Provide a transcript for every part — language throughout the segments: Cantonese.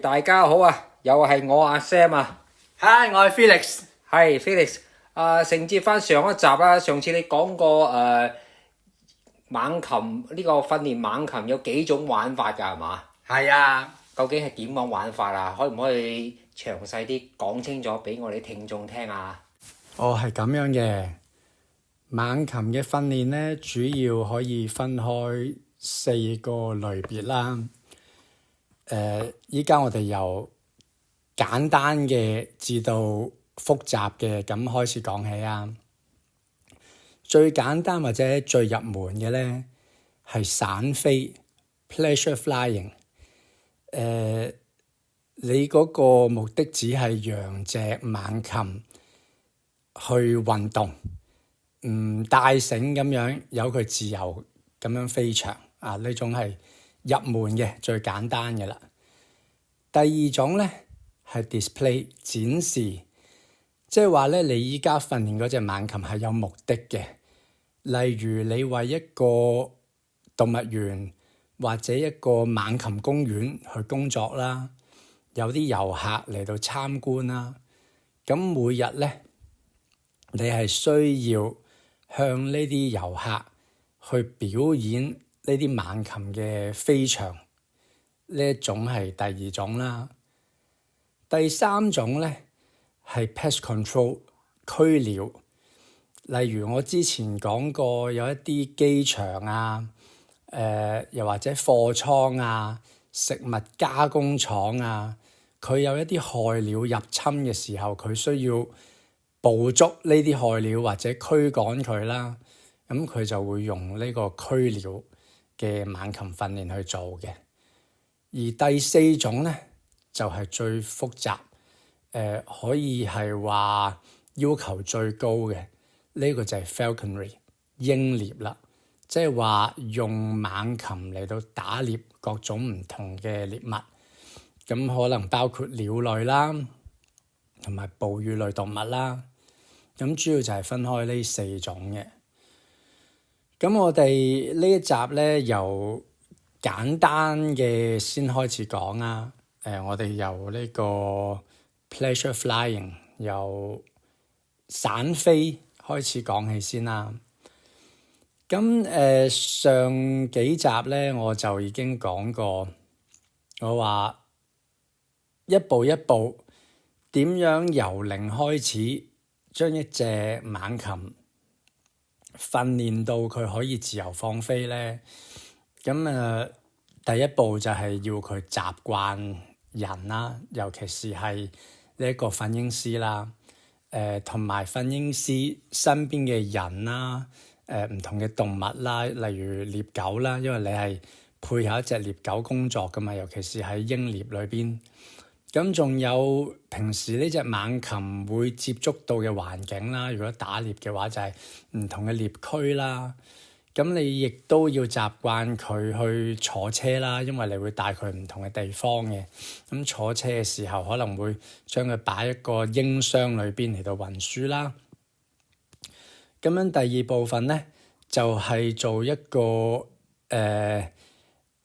大家好啊，又係我阿 Sam 啊。Hi，我係 Felix。係 Felix。承接翻上一集啦，上次你講過猛禽呢個訓練猛禽有幾種玩法㗎係嘛？係啊，究竟係點樣玩法啊？可唔可以詳細啲講清楚俾我哋聽眾聽啊？係咁樣嘅。猛禽嘅訓練咧，主要可以分開4個類別啦。依家我哋由簡單嘅至到複雜嘅咁開始講起啊。最簡單或者最入門嘅咧係散飛 （pleasure flying）。你嗰個目的只係讓隻猛禽去運動，唔帶繩咁樣，由佢自由咁樣飛翔啊！呢種係入門嘅最簡單嘅啦。第二種咧係 display 展示，即係話咧你依家訓練嗰隻猛禽係有目的嘅，例如你為一個動物園或者一個猛禽公園去工作啦，有啲遊客嚟到參觀啦，咁每日咧你係需要向呢啲遊客去表演呢啲猛禽嘅飛翔，呢一種係第二種啦。第三種咧係 pest control 驅鳥，例如我之前講過有一啲機場啊，又或者貨倉啊、食物加工廠啊，佢有一啲害鳥入侵嘅時候，佢需要捕捉呢啲害鳥或者驅趕佢啦，咁佢就會用呢個驅鳥嘅猛禽訓練去做嘅。而第四種咧就係最複雜，可以係話要求最高嘅，呢個就係 falconry 鷹獵啦，即係話用猛禽嚟到打獵各種唔同嘅獵物，咁可能包括鳥類啦，同埋哺乳類動物啦。咁主要就係分開呢4種嘅。咁我哋呢一集咧由簡單嘅先開始講啊。我哋由呢個 pleasure flying 由散飛開始講起先啦。咁上幾集咧我就已經講過，我話一步一步點樣由零開始將一隻猛禽訓練到佢可以自由放飛咧。咁第一步就係要佢習慣人啦，尤其是係呢一個訓鷹師啦，同埋訓鷹師身邊嘅人啦，唔同嘅動物啦，例如獵狗啦，因為你係配合一隻獵狗工作噶嘛，尤其是喺鷹獵裏邊。咁仲有平時呢隻猛禽會接觸到嘅環境啦，如果打獵嘅話就係唔同嘅獵區啦。咁你亦都要習慣佢去坐車啦，因為你會帶佢唔同嘅地方嘅。咁坐車嘅時候可能會將佢擺一個鷹箱裏邊嚟到運輸啦。咁樣第二部分咧就係做一個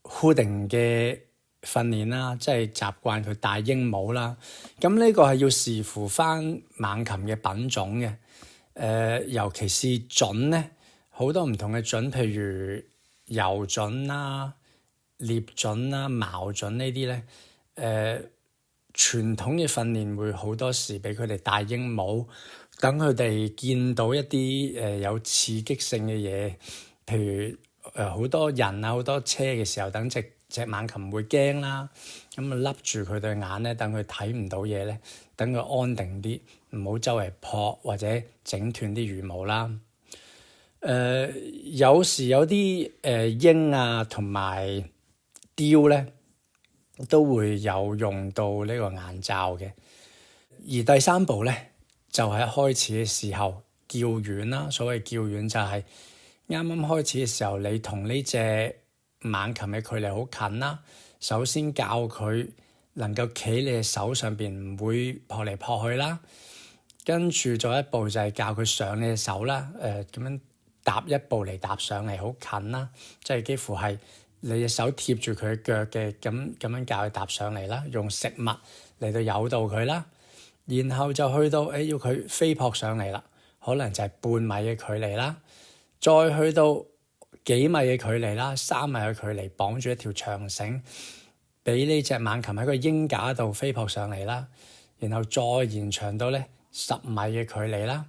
hooding 嘅訓練啦，即係習慣佢戴鷹帽啦。咁呢個係要視乎翻猛禽嘅品種嘅，尤其是隼咧，好多唔同嘅隼，譬如油隼啦、獵隼啦、毛隼呢啲咧，傳統嘅訓練會好多時俾佢哋戴鷹帽，等佢哋見到一啲有刺激性嘅嘢，譬如好多人啊、好多車嘅時候，等隻猛禽唔會驚啦，咁啊笠住佢對眼咧，等佢睇唔到嘢咧，等佢安定啲，唔好周圍撲或者整斷啲羽毛啦。有時有啲鷹啊同埋雕咧都會有用到呢個眼罩嘅。而第三步咧就係開始嘅時候叫軟啦。所謂叫軟就係啱啱開始嘅時候，你同呢隻猛禽嘅距離好近啦。首先教佢能夠企你嘅手上邊，唔會撲嚟撲去啦。跟住再一步就係教佢上你嘅手啦。咁樣踏一步嚟踏上嚟好近啦，即係幾乎係你隻手貼住佢嘅腳嘅，咁樣教佢踏上嚟啦，用食物嚟到誘導佢啦，然後就去到要佢飛撲上嚟啦，可能就係半米嘅距離啦，再去到幾米嘅距離啦，3米嘅距離，綁住一條長繩，俾呢隻猛禽喺個鷹架度飛撲上嚟啦，然後再延長到咧10米嘅距離啦，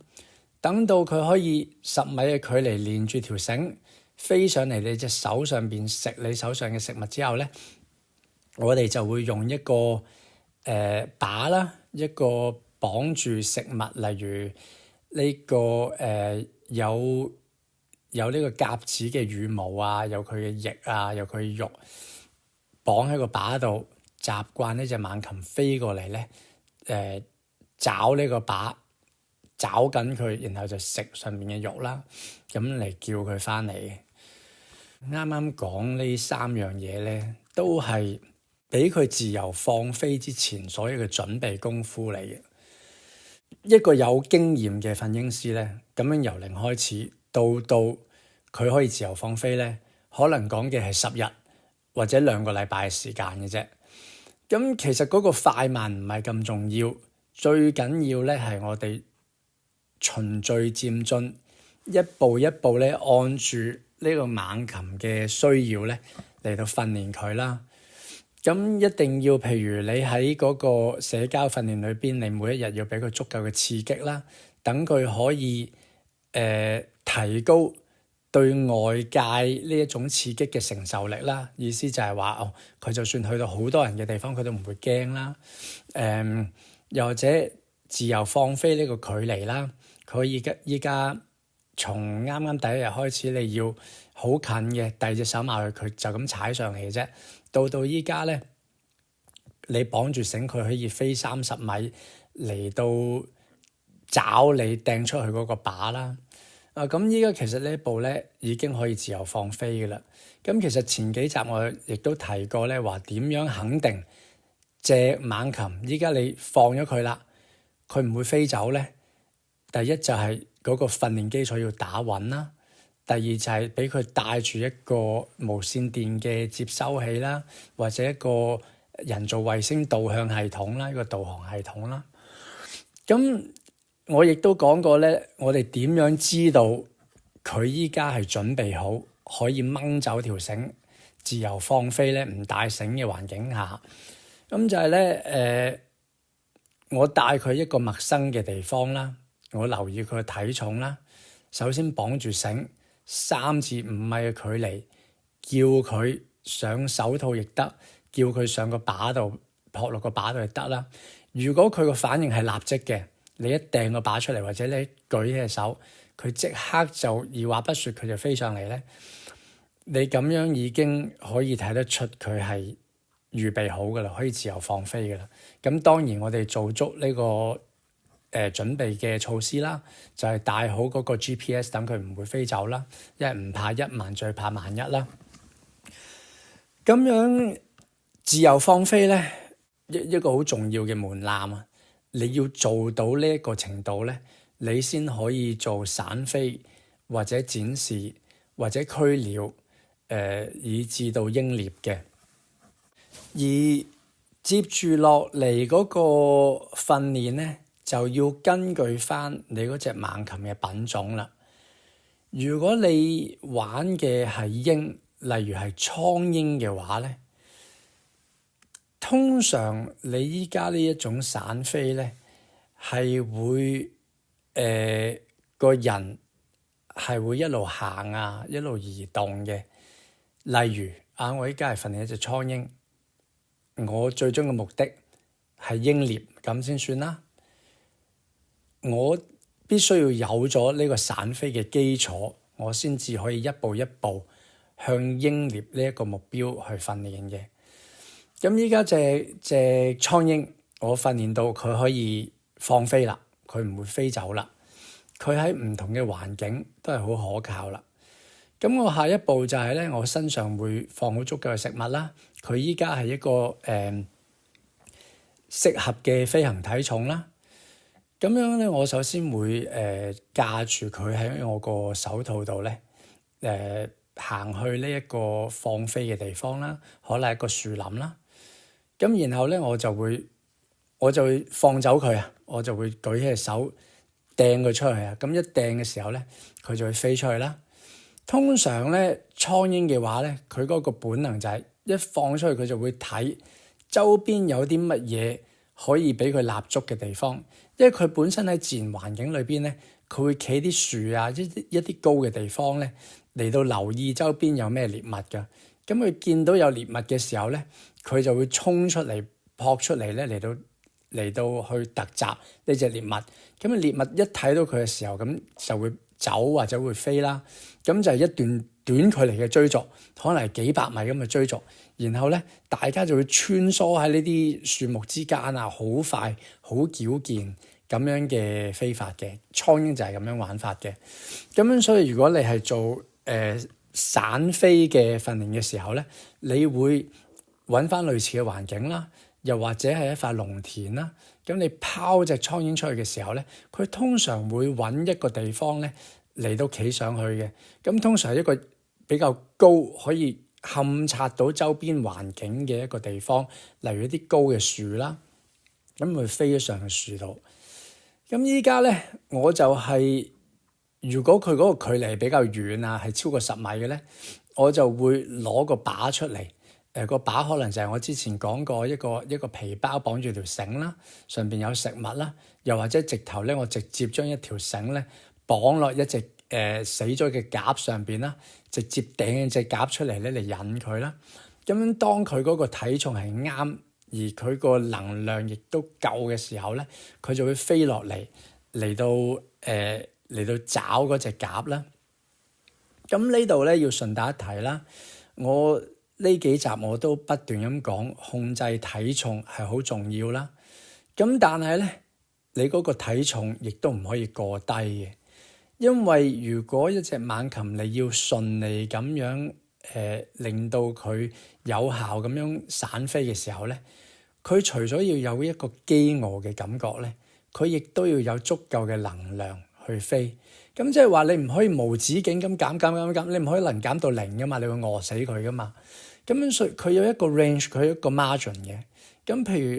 等到佢可以10米嘅距離連住條繩飛上嚟你隻手上邊食你手上嘅食物之後咧，我哋就會用一個靶啦，一個綁住食物，例如呢個有呢個鴿子嘅羽毛啊，有佢嘅翼啊，有佢嘅肉，綁喺個靶度，習慣呢隻猛禽飛過嚟咧，找呢個靶，找緊佢，然後就食上面嘅肉啦，咁嚟叫佢翻嚟嘅。啱啱講呢3樣嘢咧，都係俾佢自由放飛之前所有嘅準備功夫嚟嘅。一個有經驗嘅訓鷹師咧，咁樣由零開始到佢可以自由放飛咧，可能講嘅係10日或者2個禮拜嘅時間嘅啫。咁其實嗰個快慢唔係咁重要，最緊要咧係我哋循序漸進，一步一步咧按住呢個猛禽嘅需要咧嚟到訓練佢啦。咁一定要，譬如你喺嗰個社交訓練裏邊，你每一日要俾佢足夠嘅刺激啦，等佢可以提高對外界呢一種刺激嘅承受力啦。意思就係話佢就算去到好多人嘅地方，佢都唔會驚啦。又或者自由放飛呢個距離啦，佢依家從啱啱第一日開始，你要好近嘅，第2隻手埋去，佢就咁踩上嚟嘅啫。到依家咧，你綁住繩，佢可以飛30米嚟到找你掟出去嗰個靶啦。咁依家其實呢一步咧已經可以自由放飛嘅啦。咁其實前幾集我亦都提過咧，話點樣肯定隻猛禽依家你放咗佢啦，佢唔會飛走咧。第一就係嗰個訓練基礎要打穩啦。第二就係俾佢帶住一個無線電嘅接收器啦，或者一個人造衛星導向系統啦，一個導航系統啦。咁我亦都講過咧，我哋點樣知道佢依家係準備好可以掹走條繩，自由放飛咧，唔帶繩嘅環境下，咁就係咧我帶佢一個陌生嘅地方啦，我留意佢嘅體重啦，首先綁住繩。3至5米嘅距離，叫佢上手套亦得，叫佢上個靶度撲落個靶度亦得啦。如果佢個反應係立即嘅，你一掟個靶出嚟，或者你舉起隻手，佢即刻就二話不說佢就飛上嚟咧。你咁樣已經可以睇得出佢係預備好噶啦，可以自由放飛噶啦。咁當然我哋做足呢個準備嘅措施啦，就係帶好嗰個 GPS， 等佢唔會飛走啦。因為唔怕1萬，最怕萬一啦。咁樣自由放飛咧，一個好重要嘅門檻啊！你要做到呢一個程度咧，你先可以做散飛或者展示或者驅鳥，以至到鷹獵嘅。而接住落嚟嗰個訓練咧，就要根據翻你嗰隻猛禽嘅品種啦。如果你玩嘅係鷹，例如係蒼鷹嘅話咧，通常你依家呢一種散飛咧，係會個人係會一路行啊，一路移動嘅。例如我依家係訓練一隻蒼鷹，我最終嘅目的係鷹獵咁先算啦。我必須要有咗呢個散飛嘅基礎，我先至可以一步一步向鷹獵呢一個目標去訓練嘅。咁依家隻蒼鷹，我訓練到佢可以放飛啦，佢唔會飛走啦，佢喺唔同嘅環境都係好可靠啦。咁我下一步就係咧，我身上會放好足夠嘅食物啦。佢依家係一個適合嘅飛行體重啦。咁樣咧，我首先會架住佢喺我個手套度咧，行去呢一個放飛嘅地方啦，可能係一個樹林啦。咁然後咧我就會放走佢啊，我就會舉起隻手掟佢出去啊。咁一掟嘅時候咧，佢就會飛出去啦。通常咧蒼蠅嘅話咧，佢嗰個本能就係一放出去佢就會睇周邊有啲乜嘢可以俾佢立足嘅地方，因為佢本身喺自然環境裏邊咧，佢會企啲樹啊一啲高嘅地方咧嚟到留意周邊有咩獵物㗎。咁佢見到有獵物嘅時候咧，佢就會衝出嚟撲出嚟咧嚟到去突襲呢隻獵物。咁獵物一睇到佢嘅時候，咁就會走或者會飛啦。咁就係一段短距離嘅追逐，可能係幾百米咁嘅追逐。然後咧，大家就會穿梭喺呢啲樹木之間啊，好快、好矯健咁樣嘅飛法嘅。蒼蠅就係咁樣玩法嘅。咁樣所以如果你係做散飛嘅訓練嘅時候咧，你會揾翻類似嘅環境啦，又或者係一塊農田啦。咁你拋隻蒼蠅出去嘅時候咧，佢通常會揾一個地方咧嚟到企上去嘅。咁通常係一個比較高可以勘察到周邊環境嘅一個地方，例如一啲高嘅樹啦，咁佢飛咗上去樹度。咁依家咧，我就係如果佢嗰個距離比較遠啊，係超過10米嘅咧，我就會攞個靶出嚟。個靶可能就係我之前講過一個皮包綁住條繩啦，上邊有食物啦，又或者直頭咧，我直接將一條繩咧綁落一隻死咗嘅鴿上邊啦，直接掟隻鴿出嚟咧嚟引佢啦。咁樣當佢嗰個體重係啱，而佢個能量亦都夠嘅時候咧，佢就會飛落嚟到找嗰隻鴿啦。咁呢度咧要順帶一提啦，我呢幾集我都不斷咁講控制體重係好重要啦。咁但係咧，你嗰個體重亦都唔可以過低嘅。因為如果一隻猛禽你要順利咁樣令到佢有效咁樣散飛嘅時候咧，佢除咗要有一個飢餓嘅感覺咧，佢亦都要有足夠嘅能量去飛。咁即係話你唔可以無止境咁減，你唔可以能減到0噶嘛，你會餓死佢噶嘛。咁樣所以佢有一個 range， 佢有一個 margin 嘅。咁譬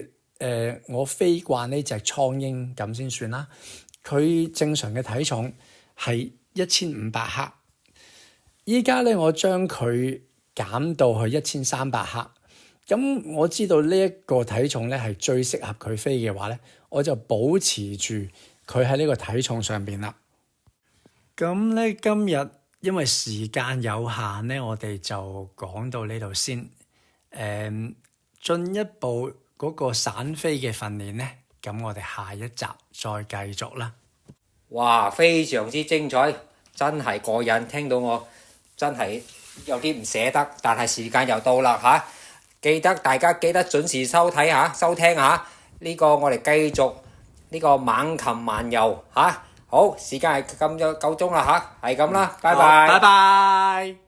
如我飛慣呢隻蒼蠅咁先算啦，佢正常嘅體重係1500克，依家咧我將佢減到去1300克。咁我知道呢一個體重咧係最適合佢飛嘅話咧，我就保持住佢喺呢個體重上邊啦。咁咧今日因為時間有限咧，我哋就講到呢度先。進一步嗰個散飛嘅訓練咧，咁我哋下一集再繼續啦。哇，非常之精彩，真係過癮，聽到我真係有啲唔捨得，但係時間又到啦嚇。大家記得準時收聽下呢個我哋繼續呢個猛禽漫遊嚇。好，時間係咁就夠鐘啦嚇，係咁啦，拜拜。拜拜。